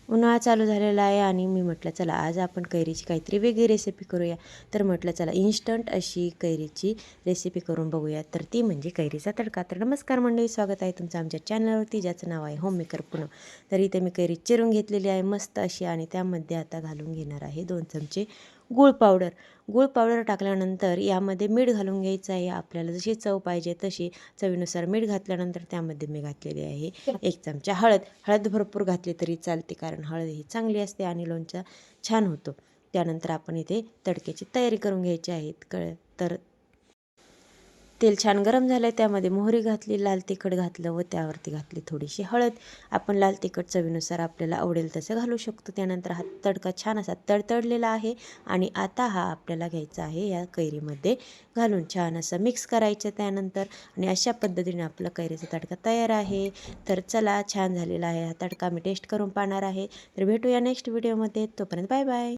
उन्हाळा चालू झालेला आहे आणि मी म्हटलं चला आज आपण कैरीची काहीतरी वेगळी रेसिपी करूया. तर म्हटलं चला इन्स्टंट अशी कैरीची रेसिपी करून बघूया. तर ती म्हणजे कैरीचा तडका. तर नमस्कार मंडळी, स्वागत आहे तुमचं आमच्या चॅनलवरती, ज्याचं नाव आहे होममेकर पूनम. तर इथे मी कैरी चिरून घेतलेली आहे मस्त अशी, आणि त्यामध्ये आता घालून घेणार आहे 2 चमचे गूळ पावडर. गूळ पावडर टाकल्यानंतर यामध्ये मीठ घालून घ्यायचं आहे. आपल्याला जशी चव पाहिजे तशी चवीनुसार मीठ घातल्यानंतर त्यामध्ये मी घातलेली आहे 1 चमचा हळद. हळद भरपूर घातली तरी चालते, कारण हळद ही चांगली असते आणि लोणचा छान होतो. त्यानंतर आपण इथे तडक्याची तयारी करून घ्यायची आहे. तर तेल छान गरम झालं, त्यामध्ये मोहरी घातली, लाल तिखट घातलं व त्यावरती घातली थोडीशी हळद. आपण लाल तिखट चवीनुसार आपल्याला आवडेल तसं घालू शकतो. त्यानंतर हा तडका छान असा तडतडलेला आहे आणि आता हा आपल्याला घ्यायचा आहे या कैरीमध्ये घालून छान असं मिक्स करायचं त्यानंतर. आणि अशा पद्धतीने आपला कैरीचा तडका तयार आहे. तर चला, छान झालेला आहे हा तडका. मी टेस्ट करून पाहणार आहे. तर भेटूया नेक्स्ट व्हिडिओमध्ये. तोपर्यंत बाय बाय.